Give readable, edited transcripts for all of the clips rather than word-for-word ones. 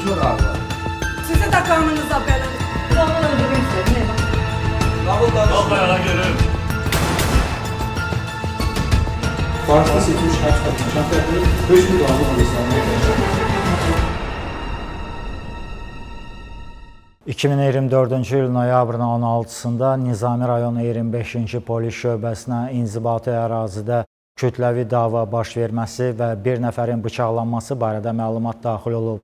Konuşma galiba. Sizi de kanınıza benim. Babamı öldürmek istedim. Vallahi görürüm. Farsda seçilmiş kaç kadın? Şartlarda 5 bin dolarlık alırsan. 2024-cü il noyabrın 16-sında Nizami rayonu 25-ci polis şöbəsinə inzibati ərazidə kütləvi dava baş verməsi və bir nəfərin bıçaqlanması barədə məlumat daxil olub.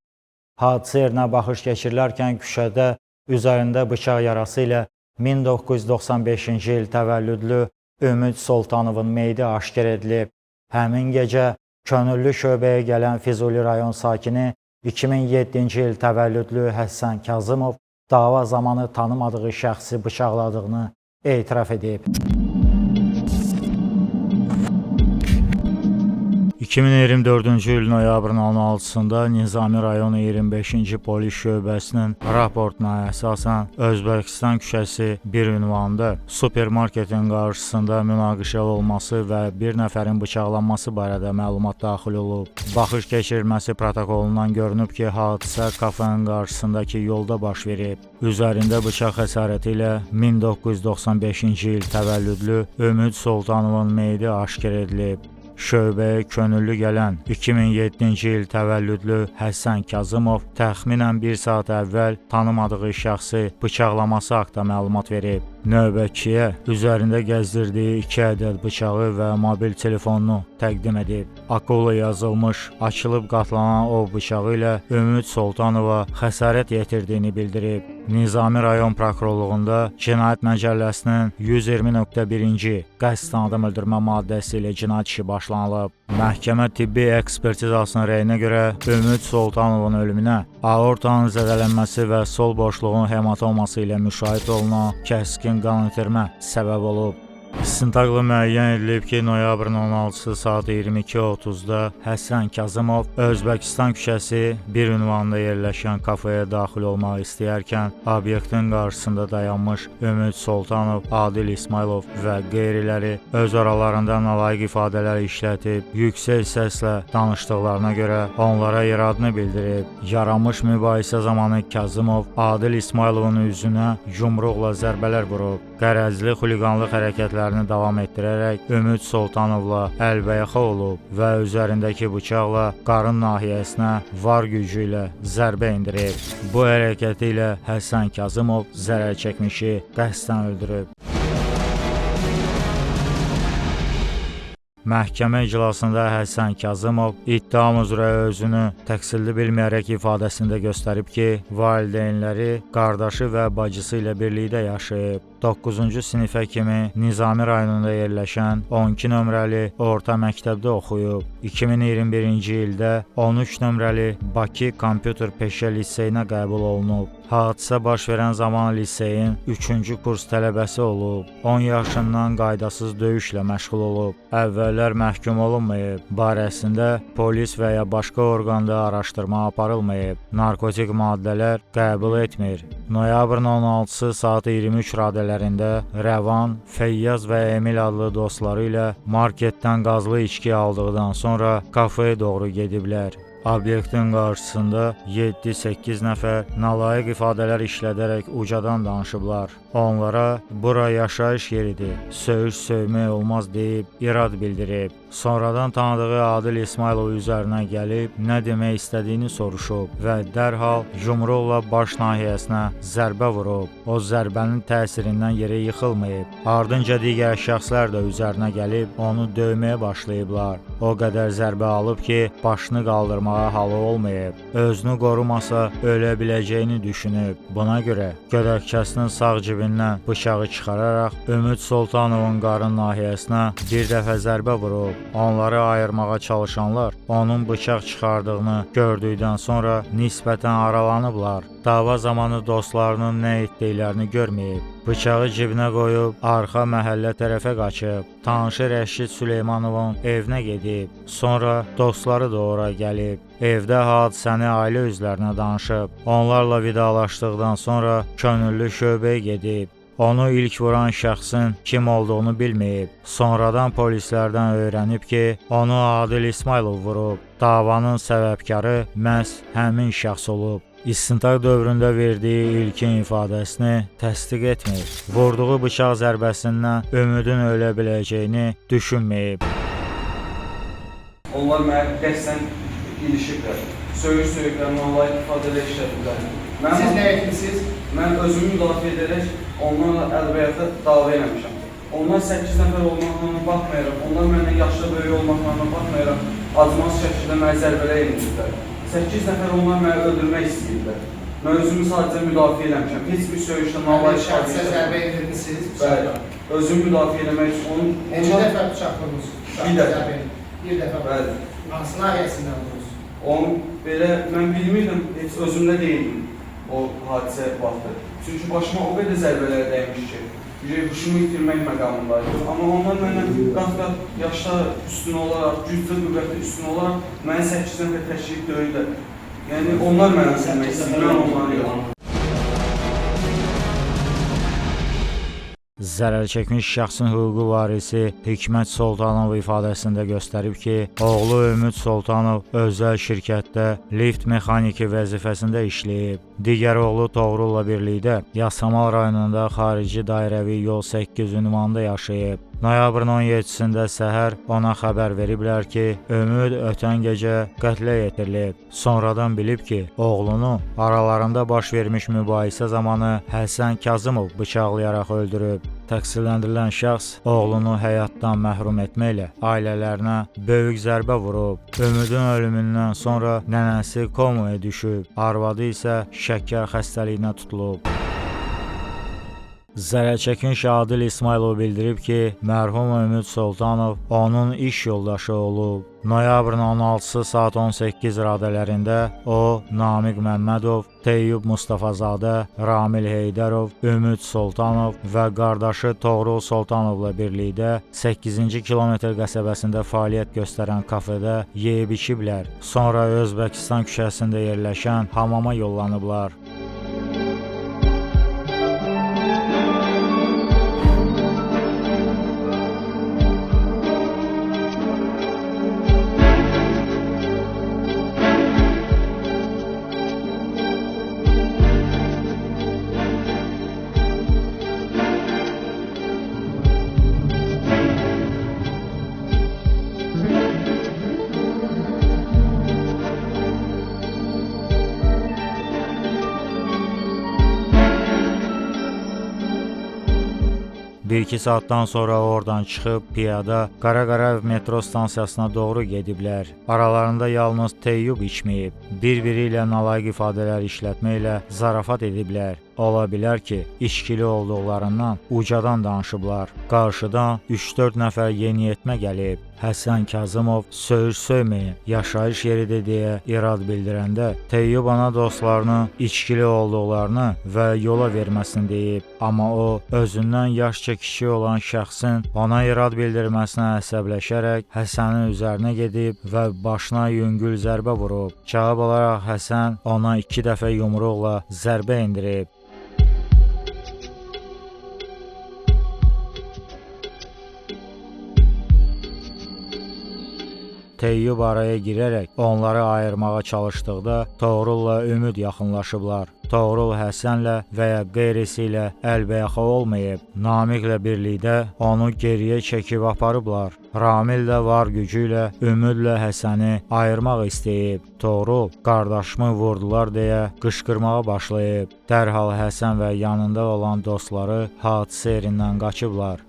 Hadisə yerinə baxış keçirilərkən küçədə üzərində bıçaq yarası ilə 1995-ci il təvəllüdlü Ümid Soltanovun meyidi aşkar edilib. Həmin gecə könüllü şöbəyə gələn Füzuli rayon sakini 2007-ci il təvəllüdlü Həsən Kazımov dava zamanı tanımadığı şəxsi bıçaqladığını etiraf edib. 2024-cü il noyabrın 16-sında Nizami rayonu 25-ci polis şöbəsinin raportuna əsasən Özbəkistan küçəsi 1 ünvanında supermarketin qarşısında münaqişəli olması və bir nəfərin bıçaqlanması barədə məlumat daxil olub. Baxış keçirilməsi protokolundan görünüb ki, hadisə kafenin qarşısındakı yolda baş verib. Üzərində bıçaq xəsarəti ilə 1995-ci il təvəllüdlü Ümid Soltanovun meyidi aşkar edilib. Şöbəyə könüllü gələn 2007-ci il təvəllüdlü Həsən Kazımov təxminən 1 saat əvvəl tanımadığı şəxsi bıçaqlaması haqqında məlumat verib. Növbətçiyə üzərində gəzdirdiyi 2 ədəd bıçağı və mobil telefonunu təqdim edib. Akula yazılmış, açılıb qatlanan o bıçağı ilə Ümid Soltanova xəsarət yetirdiyini bildirib. Nizami rayon prokurorluğunda Cinayət Məcəlləsinin 120.1-ci qəsdən adam öldürmə maddəsi ilə cinayət işi başlanılıb. Məhkəmə tibbi ekspertizasının rəyinə görə Ümid Soltanovun ölümünə aortanın zədələnməsi və sol boşluğun hematoması ilə müşahidə olunan kəskin qan itirmə səbəb olub. İstintaqla müəyyən edilib ki, noyabrın 16-sı saat 22:30-da Həsən Kazımov Özbəkistan küçəsi 1 ünvanında yerləşən kafeyə daxil olmaq istəyərkən obyektin qarşısında dayanmış Ümid Soltanov, Adil İsmailov və qeyriləri öz aralarında nalayiq ifadələr işlətib, yüksək səslə danışdıqlarına görə onlara iradını bildirib. Yaranmış mübahisə zamanı Kazımov Adil İsmailovun üzünə yumruqla zərbələr vurub. Qərəzli xuliqanlıq hərəkətlərini davam etdirərək Ümid Soltanovla əlbəyaxa olub və üzərindəki bıçaqla qarın nahiyəsinə var gücü ilə zərbə indirib. Bu hərəkəti ilə Həsən Kazımov zərər çəkmişi qəsdən öldürüb. Məhkəmə iclasında Həsən Kazımov ittiham üzrə özünü təqsirli bilməyərək ifadəsində göstərib ki, valideynləri, qardaşı və bacısı ilə birlikdə yaşayıb. 9-cu sinifə kimi Nizami rayonunda yerləşən 12 nömrəli orta məktəbdə oxuyub. 2021-ci ildə 13 nömrəli Bakı Kompüter Peşə Liseyinə qəbul olunub. Hadisə baş verən zaman liseyin 3-cü kurs tələbəsi olub. 10 yaşından qaydasız döyüşlə məşğul olub. Əvvəllər məhkum olunmayıb. Barəsində polis və ya başqa orqanda araşdırma aparılmayıb. Narkotik maddələr qəbul etmir. Noyabrın 16-sı saat 23 radələrində Rəvan, Feyyaz və Emil adlı dostları ilə marketdən qazlı içki aldıqdan sonra kafeyə doğru gediblər. Obyektin qarşısında 7-8 nəfər nalayiq ifadələr işlədərək ucadan danışıblar. Onlara bura yaşayış yeridir, söyüş söymək olmaz deyib irad bildirib. Sonradan tanıdığı Adil İsmailov üzərinə gəlib nə demək istədiyini soruşub və dərhal yumruqla baş nahiyəsinə zərbə vurub. O zərbənin təsirindən yerə yıxılmayıb. Ardınca digər şəxslər də üzərinə gəlib onu döyməyə başlayıblar. O qədər zərbə alıb ki, başını qaldırmağa halı olmayıb. Özünü qorumasa ölə biləcəyini düşünüb. Buna görə gödəkçəsinin sağ cibindən bıçağı çıxararaq Ümid Soltanovun qarın nahiyəsinə bir dəfə zərbə vurub. Onları ayırmağa çalışanlar onun bıçaq çıxardığını gördükdən sonra nisbətən aralanıblar. Dava zamanı dostlarının nə etdiklərini görməyib. Bıçağı cibinə qoyub arxa məhəllə tərəfə qaçıb. Tanışı Rəşid Süleymanovun evinə gedib. Sonra dostları da ora gəlib. Evdə hadisəni ailə üzvlərinə danışıb. Onlarla vidalaşdıqdan sonra könüllü şöbəyə gedib. Onu ilk vuran şəxsin kim olduğunu bilməyib. Sonradan polislərdən öyrənib ki, onu Adil İsmailov vurub. Davanın səbəbkarı məhz həmin şəxs olub. İstintaq dövründə verdiyi ilkin ifadəsini təsdiq etmir. Vurduğu bıçaq zərbəsindən Ümidin ölə biləcəyini düşünməyib. Onlar mənə qəsdən ilişiblər. Söyüş-söyüklər, manlayı ifadələr işlədiblər. Siz nə etmişsiniz? Mən özümü müdafiə edərək onlarla əlbəyatta dava eləmişəm. Onlar 8 nəfər olmaqlarına baxmayaraq, onlar məndən yaşlı böyük olmaqlarına baxmayaraq, acımasız şəkildə mənə zərbələr ediblər. 8 nəfər onlar məni öldürmək istəyirlər. Mən özümü sadəcə müdafiə eləmişəm. Heç bir söyüşdə manlayı ifadələr Şəxsə zərbə endirmişsiniz? Bəli. Özümü müdafiə eləmək üçün onun... Neçə dəfə bıçaq vurmuşsunuz? Bir dəfə. Bir dəfə. Bəli. Hansı nahiyəsindən vurmuşsunuz? Onun belə, mən bilmirdim, heç özümdə deyildim o hadisə vaxtı. Çünki başıma o qədər zərbələr dəymiş ki, huşumu itirmək məqamındaydı. Amma onlar məndən qat-qat yaşda üstün olaraq, gücdə qüvvətli üstün olaraq mənə 8 nəfər təşkil döyürlər. Yəni onlar mənə silmək istəyir, mən onları yox. Zərər çəkmiş şəxsin hüquqi varisi Hikmət Soltanov ifadəsində göstərib ki, oğlu Ümid Soltanov özəl şirkətdə lift mexaniki vəzifəsində işləyib. Digər oğlu Toğrulla birlikdə Yasamal rayonunda xarici dairəvi yol 8 ünvanında yaşayıb. Noyabrın 17-sində səhər ona xəbər veriblər ki, Ümid ötən gecə qətlə yetirilib. Sonradan bilib ki, oğlunu aralarında baş vermiş mübahisə zamanı Həsən Kazımov bıçaqlayaraq öldürüb. Təqsirləndirilən şəxs oğlunu həyatdan məhrum etməklə ailələrinə böyük zərbə vurub. Ümidin ölümündən sonra nənəsi komaya düşüb, arvadı isə şəkər xəstəliyinə tutulub. Zərərçəkin Şadil İsmailov bildirib ki, mərhum Ümid Soltanov onun iş yoldaşı olub. Noyabrın 16-sı saat 18 radələrində o, Namiq Məmmədov, Teyyub Mustafazadə, Ramil Heydərov, Ümid Soltanov və qardaşı Toğrul Soltanovla birlikdə 8-ci kilometr qəsəbəsində fəaliyyət göstərən kafedə yeyib içiblər. Sonra Özbəkistan küçəsində yerləşən hamama yollanıblar. Bir-iki saatdan sonra oradan çıxıb piyada Qaraqarayev metro stansiyasına doğru gediblər. Aralarında yalnız Teyyub içməyib. Bir-biri ilə nalayiq ifadələr işlətməklə zarafat ediblər. Ola bilər ki, içkili olduqlarından ucadan danışıblar. Qarşıdan 3-4 nəfər yeniyetmə gəlib. Həsən Kazımov söyüş söyməyin, yaşayış yeridir deyə irad bildirəndə Teyyub ana dostlarını içkili olduqlarını və yola verməsini deyib. Amma o, özündən yaşca kiçik olan şəxsin ona irad bildirməsinə əsəbləşərək Həsənin üzərinə gedib və başına yüngül zərbə vurub. Cavab olaraq Həsən ona 2 dəfə yumruqla zərbə endirib. Teyyub araya girərək onları ayırmağa çalışdıqda Toğrulla Ümid yaxınlaşıblar. Toğrul Həsənlə və ya qeyrisi ilə əlbəyaxa olmayıb. Namiqlə birlikdə onu geriyə çəkib aparıblar. Ramil də var gücü ilə Ümidlə Həsəni ayırmaq istəyib. Toğrul qardaşımı vurdular deyə qışqırmağa başlayıb. Dərhal Həsən və yanında olan dostları hadisə yerindən qaçıblar.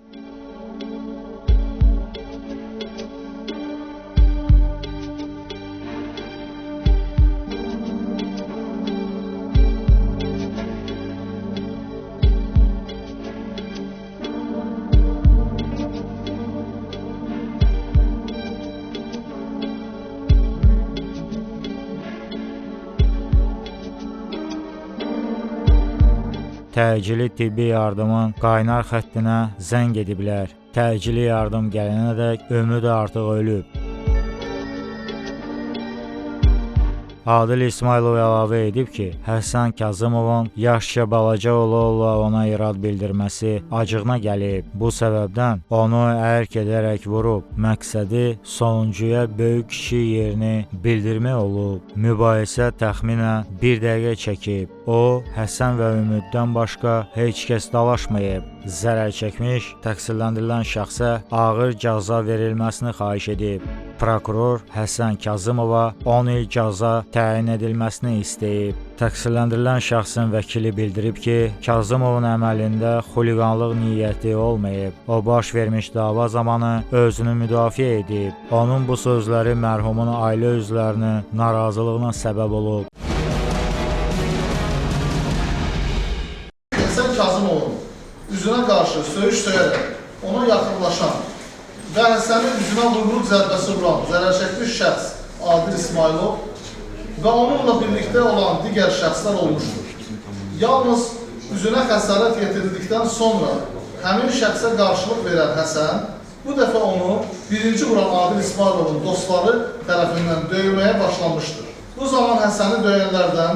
Təcili tibbi yardımın qaynar xəttinə zəng ediblər. Təcili yardım gələnədək Ümid artıq ölüb. Adil İsmailov əlavə edib ki, Həsən Kazımovun yaşca balaca ola-ola ona irad bildirməsi acığına gəlib. Bu səbəbdən onu ərk edərək vurub. Məqsədi sonuncuya böyük kişi yerini bildirmək olub. Mübahisə təxminən 1 dəqiqə çəkib. O, Həsən və Ümiddən başqa heç kəs dalaşmayıb. Zərər çəkmiş təqsirləndirilən şəxsə ağır cəza verilməsini xahiş edib. Prokuror Həsən Kazımova 10 il cəza təyin edilməsini istəyib. Təqsirləndirilən şəxsin vəkili bildirib ki, Kazımovun əməlində xuliqanlıq niyyəti olmayıb. O baş vermiş dava zamanı özünü müdafiə edib. Onun bu sözləri mərhumun ailə üzvlərinin narazılığına səbəb olub. Həsən Kazımovun üzünə qarşı söyüş söyərək ona yaxınlaşan və Həsənin üzünə vurğuluq zərbəsi vuran zərərçəkmiş şəxs Adil İsmailov və onunla birlikdə olan digər şəxslər olmuşdur. Yalnız üzünə xəsarət yetirildikdən sonra həmin şəxsə qarşılıq verən Həsən bu dəfə onu birinci vuran Adil İsmailovun dostları tərəfindən döyməyə başlamışdır. Bu zaman Həsəni döyənlərdən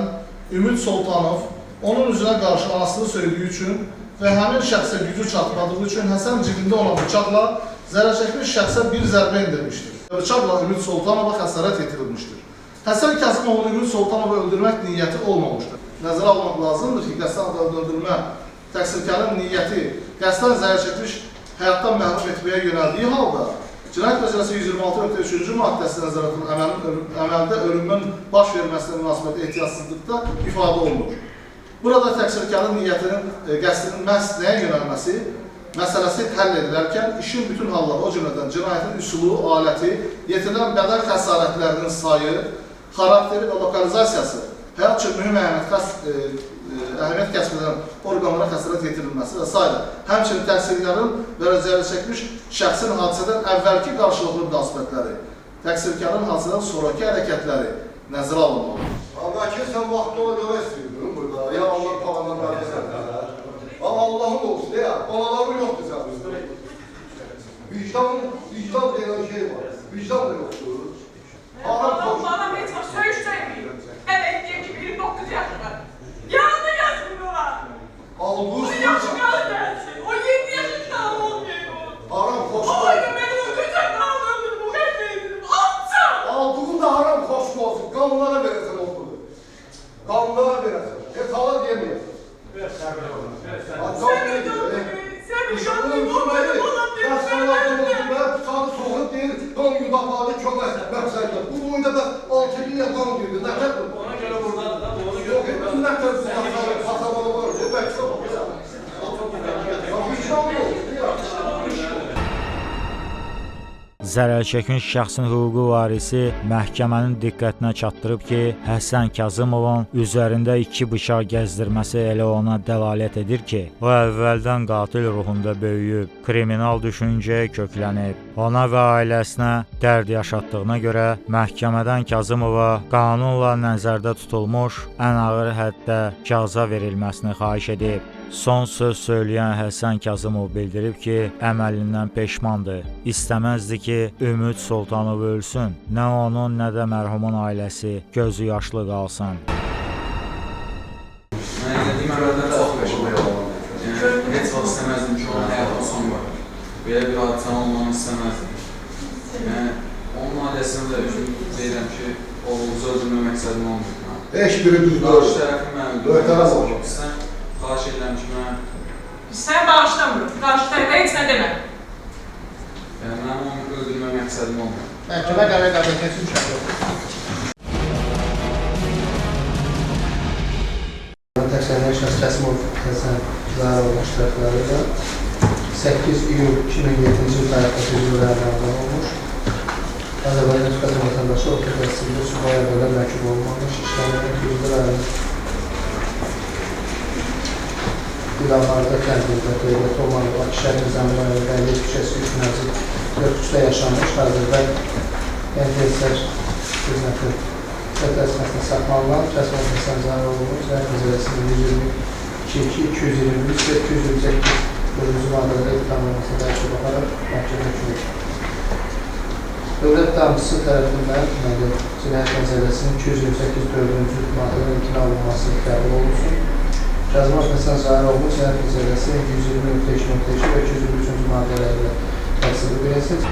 Ümid Soltanov onun üzünə qarşı anasını söylediyi üçün və həmin şəxsə gücü çatmadığı üçün Həsən cibində olan bıçaqla zərərçəkmiş şəxsə bir zərbə endirmişdir. Bıçaqla Ümid Soltanova xəsarət yetirilmişdir. Həsən Kazımovun Ümid Soltanova öldürmək niyyəti olmamışdır. Nəzərə almaq lazımdır ki, qəsdən öldürmə təqsirkarın niyyəti qəsdən zərərçəkmiş həyatdan məhrum etməyə yönəldiyi halda Cinayət Məcəlləsi 126.3-cü maddəsi nəzarətinin əməldə ölümün baş verməsinə münasibət ehtiyatsızlıqda ifadə olunur. Burada təqsirkarın niyyətinin qəsdinin məhz nəyə yönəlməsi məsələsi həll edilərkən işin bütün halları, o cümlədən cinayətin üsulu, aləti, yetirilən bədən xəsarətlərinin sayı, xarakteri və lokalizasiyası, həyat üçün mühüm əhəmiyyət kəsb edən orqanlara xəsarət yetirilməsi və s. Həmçinin təqsirkarın və zərərçəkmiş şəxsin hadisədən əvvəlki qarşılıqlı münasibətləri, təqsirkarın hadisədən sonraki hərəkətləri nəzərə alınmalı. Vəki sən vaxtda o görə istəyirdin burada, ya Allah palanlar verməsənlər. Allah'ın olsun ya, balaları yoktu sen. Vicdan denen şey var, vicdan da yoktu. Adam bana bir çok söğüş söyleyeyim. Evet, diye ki 29 yaşında. Yanında yazmıyorlar. Aldığın O yaşına gelsin, o 20 yaşında olmuyor. haram koşma. Hayır, ben öldüreceğim, aldırdım, bu etmeydim, alçam. Aldığın da haram koşma olsun, kanunlara verirsen okulu. Kanunlara verirsen, hala diyemeyiz. Sen bir şanlı olmadı falan diye söyledim. Ben sana soğuk değil, don yudapalı kömez. Bu boyunda da 6 bin yapan diyordu. Ona göre buradan da onu Yok, göre. bütün nektar pasabalı var. Bu bekçe bak. Vicdan yok. Zərərçəkmiş şəxsin hüquqi varisi məhkəmənin diqqətinə çatdırıb ki, Həsən Kazımovun üzərində 2 bıçaq gəzdirməsi elə ona dəlalət edir ki, o əvvəldən qatil ruhunda böyüyüb, kriminal düşüncəyə köklənib. Ona və ailəsinə dərd yaşatdığına görə məhkəmədən Kazımova qanunla nəzərdə tutulmuş ən ağır həddə cəza verilməsini xahiş edib. Son söz söyləyən Həsən Kazımov bildirib ki, əməlindən peşmandır. İstəməzdi ki, Ümid Soltanov ölsün, nə onun, nə də mərhumun ailəsi gözü yaşlı qalsın. Mən edədiyim əməldə çox peşman oldum. Heç vaxt istəməzdim ki, onun həyatı son var. Belə bir hadisə olmanı istəməzdim. Onun ailəsində də üzüm deyirəm ki, oğlunuzu öldürmə məqsədim olmuyor. Heç biri düz Qarşı tərəfim Möhtərəm mənim. Xahiş edirəm ki, mən... Sen bağışlamıyorum, karşı tarafa hiç ne deme. Yəni, mənim onu öldürmə məqsədim olmuyor. Məhkəmə qərar qəbulətəsi müşahidə. Təqsirləndirilən şəxs Kəsimov Həsən Zaharovun iştirakları ilə 8 iyul 2007-ci il tarixdə təcrübələrlə olmuş. Azərbaycan Respublikası vətəndaşı orta təhsilli subay əvvələ məhkum olmamış, işləməni təcrübələrlə Dilavarda kəndində dövlət olmalı Bakı şəhər Nizamlı Əliyev küçəsi 3 Nəcib 43-də yaşanmış, hazırda Gənclər xidməti vətəsinəsində saxlanılan Kəsimov Həsən Zaharovun Cinayət Məcəlləsinin 122-221-228 bölümümüzün adında iddianaməsində baxaraq məhkəmə hökmü. Dövlət ittihamçısı tərəfindən Cinayət Məcəlləsinin 228-4-cü maddədən imtina olunması qəbul olunsun. Kazımov Həsən Zahiroğlu Cinayət Məcəlləsinin 120.2.2 və 223-cü maddələrlə təqsirli bilinsin.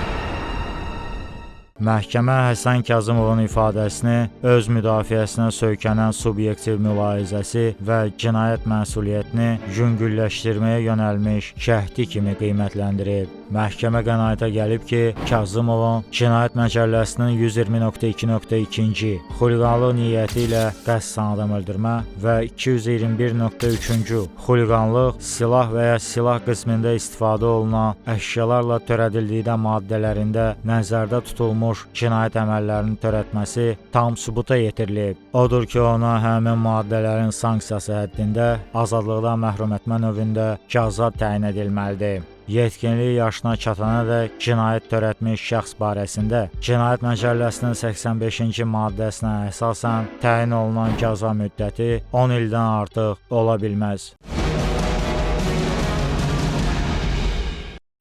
Məhkəmə Həsən Kazımovun ifadəsini öz müdafiəsinə söykənən subyektiv mülahizəsi və cinayət məsuliyyətini yüngülləşdirməyə yönəlmiş şəhdi kimi qiymətləndirib. Məhkəmə qənaətə gəlib ki, Kazımovun Cinayət Məcəlləsinin 120.2.2-ci xuliqanlıq niyyəti ilə qəsdən adam öldürmə və 221.3-cü xuliqanlıq silah və ya silah qismində istifadə olunan əşyalarla törədildikdə maddələrində nəzərdə tutulmuş cinayət əməllərinin törətməsi tam sübuta yetirilib. Odur ki, ona həmin maddələrin sanksiyası həddində azadlıqdan məhrum etmə növündə cəza təyin edilməlidir. Yetkinlik yaşına çatanadək cinayət törətmiş şəxs barəsində Cinayət Məcəlləsinin 85-ci maddəsinə əsasən təyin olunan cəza müddəti 10 ildən artıq ola bilməz.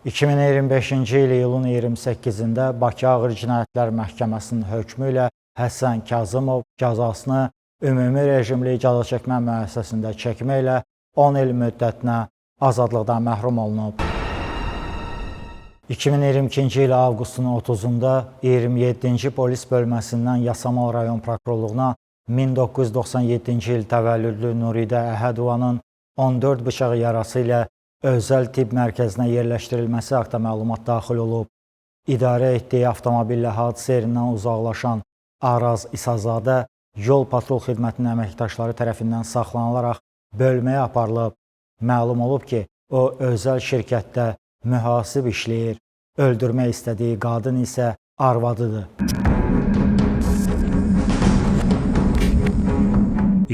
2025-ci il iyulun 28-də Bakı Ağır Cinayətlər Məhkəməsinin hökmü ilə Həsən Kazımov cəzasını ümumi rejimli cəza çəkmə müəssisəsində çəkməklə 10 il müddətinə azadlıqdan məhrum olunub. 2022-ci il avqustun 30-da 27-ci polis bölməsindən Yasamal rayon prokurorluğuna 1997-ci il təvəllüdlü Nuridə Əhədovanın 14 bıçaq yarası ilə özəl tibb mərkəzinə yerləşdirilməsi haqda məlumat daxil olub. İdarə etdiyi avtomobillə hadisə yerindən uzaqlaşan Araz İsazadə yol patrul xidmətinin əməkdaşları tərəfindən saxlanılaraq bölməyə aparılıb. Məlum olub ki, o özəl şirkətdə mühasib işləyir. Öldürmək istədiyi qadın isə arvadıdır.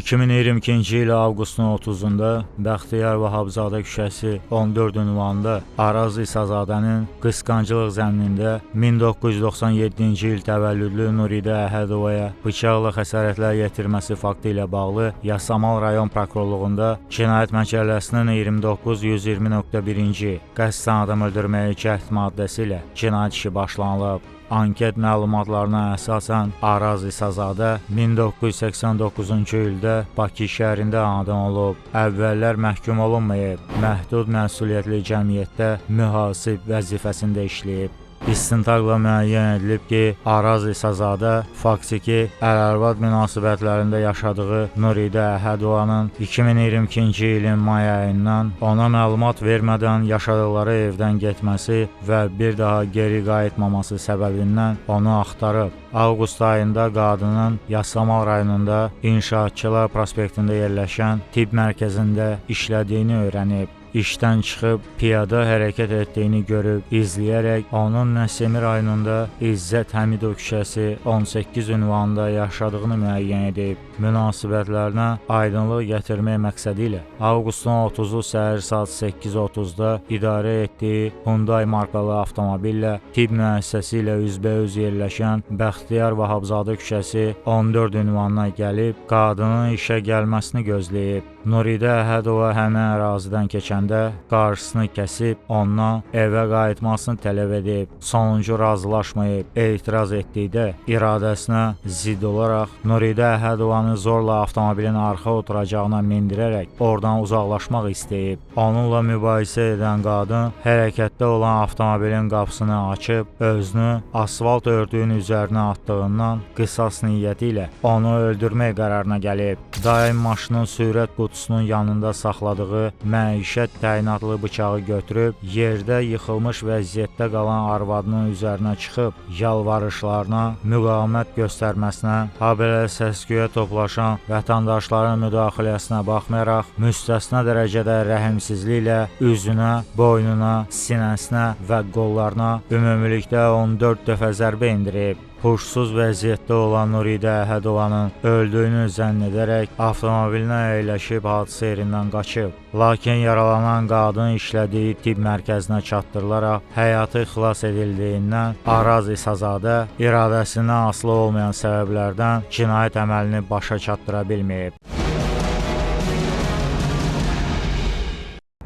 2022-ci il avqustun 30-da Bəxtiyar Vahabzadə küçəsi 14 ünvanında Araz İsazadənin qısqancılıq zəminində 1997-ci il təvəllüdlü Nuridə Əhədovaya bıçaqla xəsarətlər yetirməsi faktı ilə bağlı Yasamal rayon prokurorluğunda Cinayət Məcəlləsinin 29.120.1-ci qəsdən adam öldürməyə cəhd maddəsi ilə cinayət işi başlanılıb. Anket məlumatlarına əsasən Araz İsazadə 1989-cu ildə Bakı şəhərində anadan olub. Əvvəllər məhkum olunmayıb, məhdud məsuliyyətli cəmiyyətdə mühasib vəzifəsində işləyib. İstintaqla müəyyən edilib ki, Araz İsazadə faktiki ər-arvad münasibətlərində yaşadığı Nuridə Əhədovanın 2022-ci ilin may ayından ona məlumat vermədən yaşadıkları evdən getməsi və bir daha geri qayıtmaması səbəbindən onu axtarıb. Avqust ayında qadının Yasamal rayonunda İnşaatçılar prospektində yerləşən tibb mərkəzində işlədiyini öyrənib. İşdən çıxıb piyada hərəkət etdiyini görüb, izləyərək onun Nəsimi rayonunda İzzət Həmidov küçəsi 18 ünvanında yaşadığını müəyyən edib. Münasibətlərinə aydınlıq gətirmək məqsədi ilə avqustun 30-u səhər saat 8:30-da idarə etdiyi Hyundai markalı avtomobillə tibb müəssisəsi ilə üzbəüz yerləşən Bəxtiyar Vahabzadə küçəsi 14 ünvanına gəlib, qadının işə gəlməsini gözləyib. Nuridə Əhədova həmin ərazidən keçəndə qarşısını kəsib, ondan evə qayıtmasını tələb edib. Sonuncu razılaşmayıb, etiraz etdikdə iradəsinə zidd olaraq Nuridə Əhədovanı zorla avtomobilin arxa oturacağına mindirərək oradan uzaqlaşmaq istəyib. Onunla mübahisə edən qadın hərəkətdə olan avtomobilin qapısını açıb, özünü asfalt örtüyün üzərinə atdığından qisas niyyəti ilə onu öldürmək qərarına gəlib. Daim maşının sürət qutusunun yanında saxladığı məişət təyinatlı bıçağı götürüb, yerdə yıxılmış vəziyyətdə qalan arvadının üzərinə çıxıb, yalvarışlarına, müqavimət göstərməsinə, habelə səsküyə toplaşan vətəndaşların müdaxiləsinə baxmayaraq, müstəsna dərəcədə rəhimsizliklə üzünə, boynuna, sinəsinə və qollarına ümumilikdə 14 dəfə zərbə indirib. Huşsuz vəziyyətdə olan Nuridə Əhədovanın öldüyünü zənn edərək avtomobilinə əyləşib hadisə yerindən qaçıb. Lakin yaralanan qadın işlədiyi tibb mərkəzinə çatdırılaraq həyatı xilas edildiyindən Araz İsazadə iradəsindən asılı olmayan səbəblərdən cinayət əməlini başa çatdıra bilməyib.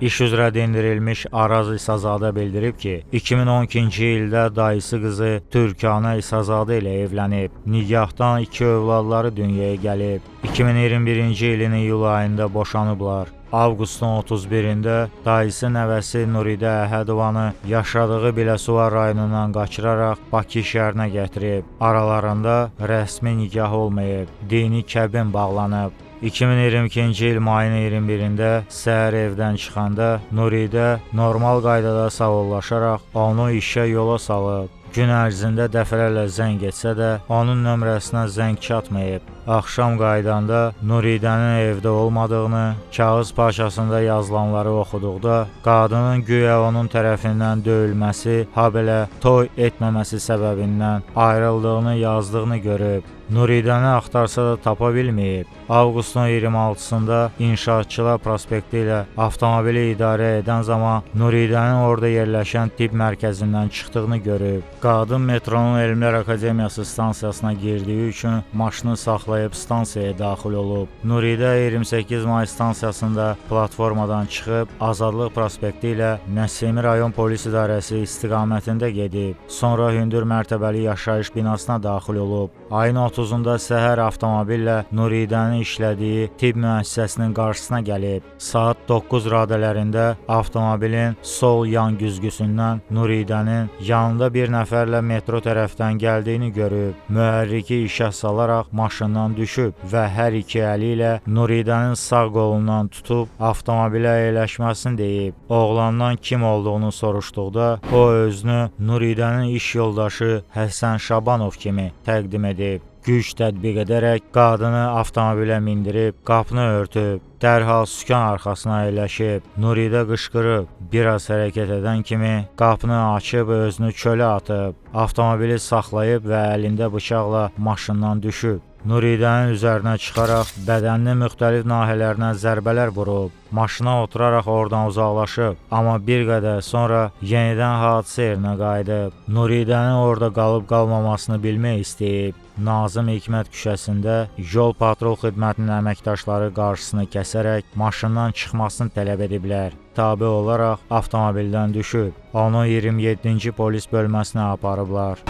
İş üzrə dindirilmiş Araz İsazadə bildirib ki, 2012-ci ildə dayısı qızı Türkanə İsazadə ilə evlənib. Nigahdan 2 övladları dünyaya gəlib. 2021-ci ilin iyul ayında boşanıblar. Avqustun 31-də dayısı nəvəsi Nuridə Əhədovanı yaşadığı Biləsuvar rayonundan qaçıraraq Bakı şəhərinə gətirib. Aralarında rəsmi nikah olmayıb, dini kəbin bağlanıb. 2022-ci il mayın 21-də səhər evdən çıxanda Nuridə normal qaydada sağollaşaraq onu işə yola salıb. Gün ərzində dəfələrlə zəng etsə də, onun nömrəsinə zəng çatmayıb. Axşam qaydanda Nuridənin evdə olmadığını, kağız parçasında yazılanları oxuduqda, qadının güya onun tərəfindən döyülməsi, habelə toy etməməsi səbəbindən ayrıldığını yazdığını görüb. Nuridəni axtarsa da tapa bilməyib. Avqustun 26-sında İnşaatçılar prospekti ilə avtomobili idarə edən zaman Nuridənin orada yerləşən tibb mərkəzindən çıxdığını görüb. Qadın metronun Elmlər Akademiyası stansiyasına girdiyi üçün maşını saxlayıb stansiyaya daxil olub. Nuridə 28 may stansiyasında platformadan çıxıb Azadlıq prospekti ilə Nəsimi rayon polis idarəsi istiqamətində gedib. Sonra hündür mərtəbəli yaşayış binasına daxil olub. Ayın 30-da səhər avtomobillə Nuridənin işlədiyi tibb müəssisəsinin qarşısına gəlib. Saat 9 radələrində avtomobilin sol yan güzgüsündən Nuridənin yanında bir nəfərlə metro tərəfdən gəldiyini görüb. Mühərriki işə salaraq maşından düşüb və hər iki əli ilə Nuridənin sağ qolundan tutub avtomobilə əyləşməsini deyib. Oğlandan kim olduğunu soruşduqda o özünü Nuridənin iş yoldaşı Həsən Şabanov kimi təqdim edib. Güc tətbiq edərək qadını avtomobilə mindirib, qapını örtüb, dərhal sükan arxasına əyləşib. Nuridə qışqırıb, biraz hərəkət edən kimi qapını açıb özünü çölə atıb, avtomobili saxlayıb və əlində bıçaqla maşından düşüb. Nuridənin üzərinə çıxaraq bədəninin müxtəlif nahiyələrinə zərbələr vurub. Maşına oturaraq oradan uzaqlaşıb, amma bir qədər sonra yenidən hadisə yerinə qayıdıb. Nuridənin orada qalıb-qalmamasını bilmək istəyib. Nazım Hikmət küçəsində yol patrul xidmətinin əməkdaşları qarşısını kəsərək maşından çıxmasını tələb ediblər. Tabe olaraq avtomobildən düşüb. Onu 27-ci polis bölməsinə aparıblar.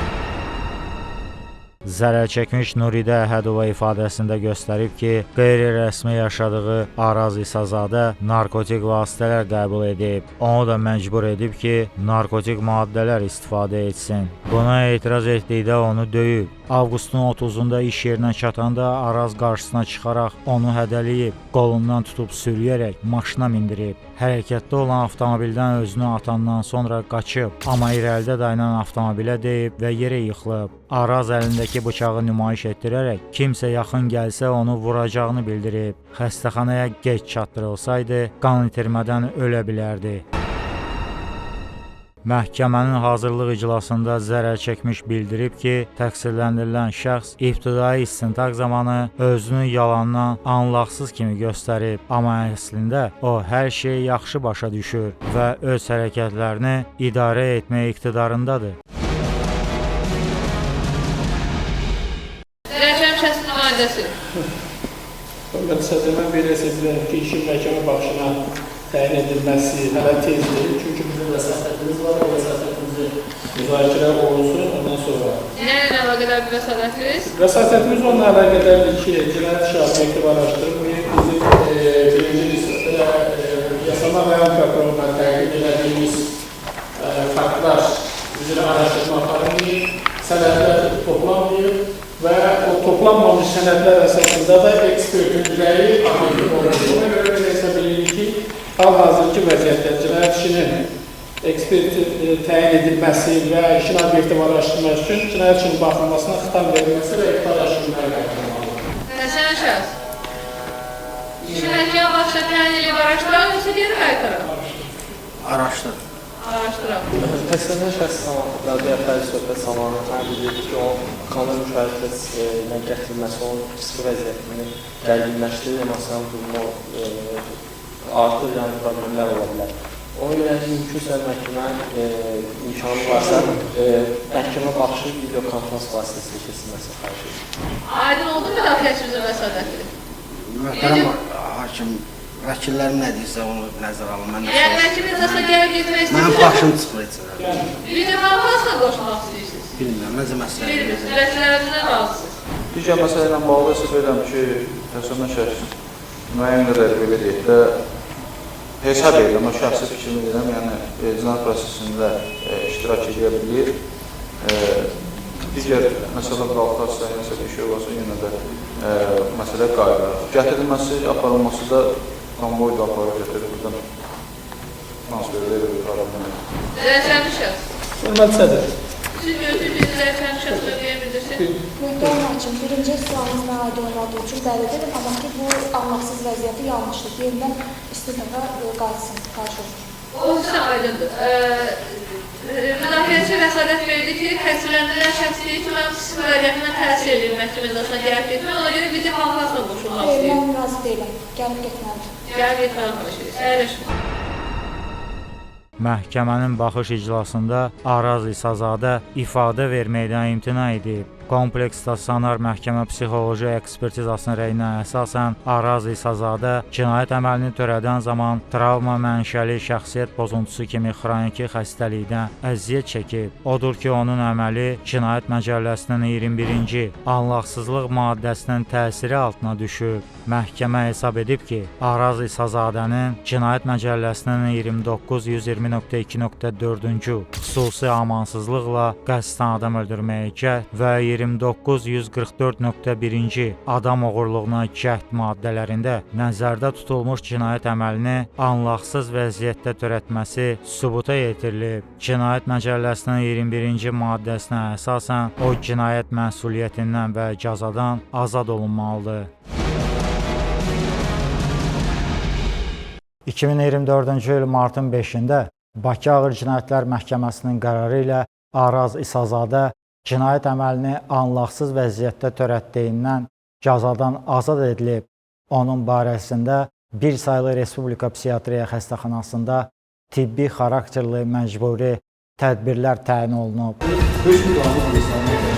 Zərər çəkmiş Nuridə Əhədova ifadəsində göstərib ki, qeyri-rəsmi yaşadığı Araz İsazadə narkotik vasitələr qəbul edib. Onu da məcbur edib ki, narkotik maddələr istifadə etsin. Buna etiraz etdikdə onu döyüb. Avqustun 30-da iş yerinə çatanda Araz qarşısına çıxaraq onu hədələyib, qolundan tutub sürüyərək maşına mindirib. Hərəkətdə olan avtomobildən özünü atandan sonra qaçıb, amma irəlidə dayanan avtomobilə deyib və yerə yıxılıb. Araz əlindəki bıçağı nümayiş etdirərək kimsə yaxın gəlsə onu vuracağını bildirib. Xəstəxanaya gec çatdırılsaydı, qan itirmədən ölə bilərdi. Məhkəmənin hazırlıq iclasında zərər çəkmiş bildirib ki, təqsirləndirilən şəxs ibtidai istintaq zamanı özünü yalandan anlaqsız kimi göstərib, amma əslində o hər şeyi yaxşı başa düşür və öz hərəkətlərini idarə etmək iqtidarındadır. Zərərçəkmiş şəxsin nümayəndəsi. Hörmətli sədr, mən belə seçirəm ki, işin məhkəmə baxışına təyin edilməsi hələ tezdir. Çünki bizim vəsatətimiz var, o vəsatətimizi müzakirə olunsun, ondan sonra. Nə ilə əlaqədar bir vəsatətiniz? Vəsatətimiz onunla əlaqədardır ki, cinayət işi obyektiv araşdırılmayıb. Bizim birinci yasama rayon prokuroruna təqdim edildiğimiz faktlar üzrə araşdırma aparılmayıb, sənədlər toplanmayıb və o toplanmamış sənədlər əsasında da ekspertin rəyi obyektiv olunur. Buna görə belə hesab edilir ki, hal-hazırki vəziyyətdə cinayət işinin ekspert təyin edilməsi və işin obyektiv araşdırılması üçün cinayət işinin baxılmasına xitam verilməsi və iqtar araşdırılmaya qaytarılmalıdır. Həsən şəxs. İşin məhkəmə baxışına təyin edilib araşdıraq, yoxsa geri qaytaraq? Araşdır. Araşdıraq. Təqsirləndirilən şəxs zamanında dəfəli söhbət zamanı təyin edildi ki, o qanun müşahidəsi ilə gətirilməsi onun psixi vəziyyətini gərginləşdirir, emosional durumu artır, yəni problemlər ola bilər. Ona görə mümkünsə məhkəmə imkanı varsa, məhkəmə baxışı videokonferans vasitəsilə keçilməsi xahiş edir. Aydın oldu mu müdafiəçimizin vəsatəti? Möhtərəm hakim, vəkillərim nə deyirsə onu nəzərə alın. Mən Yəni vəkil iclasına gəlib getmək Mənim istəyirsiniz? başım çıxır içindən. Video konferansına qoşmaq istəyirsiniz? Bilmirəm, necə məsələ. Bilmirsiniz, vəkillərinizdən razısınız. Digər məsələ ilə bağlı isə deyirəm ki, təsəvvürən şəxs müəyyən qədər belə deyək də hesab edirəm, o şəxsi fikrimi deyirəm, yəni cinayət prosesində iştirak edə bilir. Digər məsələ qalxarsa, nəsə bir şey olsa yenə də məsələ qayıdır. Gətirilməsi, aparılması da konvoyda aparıb gətirir, buradan transferdə bir problem. Zərərçəkmiş şəxs. Hörmətli sədr. Siz götürdüyünüz zərərçəkmiş şəxs ödəyə bilirsiniz? Mühtəram hakim, birinci sualınız mənə aid olmadığı üçün bəllidir, amma ki, bu anlamsız vəziyyəti yanlışdır. Yerindən istifadə qalsın, qarşı olur. O sizə aydındır. Müdafiəçi vəsadət verdi ki, təqsirləndirilən şəxs deyir ki, mən psixi vəziyyətimə təsir edir məhkəmə iclasına gəlib getmək, ona görə video konferansına qoşulmaq istəyir. Mən razı deyiləm, gəlib getməlidir. Gəlib getməli xahiş edir. Məhkəmənin baxış iclasında Araz İsazadə ifadə verməkdən imtina edib. Kompleks stasionar məhkəmə psixoloji ekspertizasının rəyinə əsasən Araz İsazadə cinayət əməlini törədən zaman travma mənşəli şəxsiyyət pozuntusu kimi xroniki xəstəlikdən əziyyət çəkib. Odur ki, onun əməli Cinayət Məcəlləsinin 21-ci anlaqsızlıq maddəsinin təsiri altına düşüb. Məhkəmə hesab edib ki, Araz İsazadənin Cinayət Məcəlləsinin 29-120.2.4-cü xüsusi amansızlıqla qəsdən adam öldürməyə cəhd və 29-144.1-ci adam oğurluğuna cəhd maddələrində nəzərdə tutulmuş cinayət əməlini anlaqsız vəziyyətdə törətməsi sübuta yetirilib. Cinayət Məcəlləsinin 21-ci maddəsinə əsasən o cinayət məsuliyyətindən və cəzadan azad olunmalıdır. 2024-cü il martın 5-də Bakı Ağır Cinayətlər Məhkəməsinin qərarı ilə Araz İsazadə cinayət əməlini anlaqsız vəziyyətdə törətdiyindən cəzadan azad edilib. Onun barəsində bir saylı Respublika Psixiatriya Xəstəxanasında tibbi xarakterli məcburi tədbirlər təyin olunub. Hökm qanunu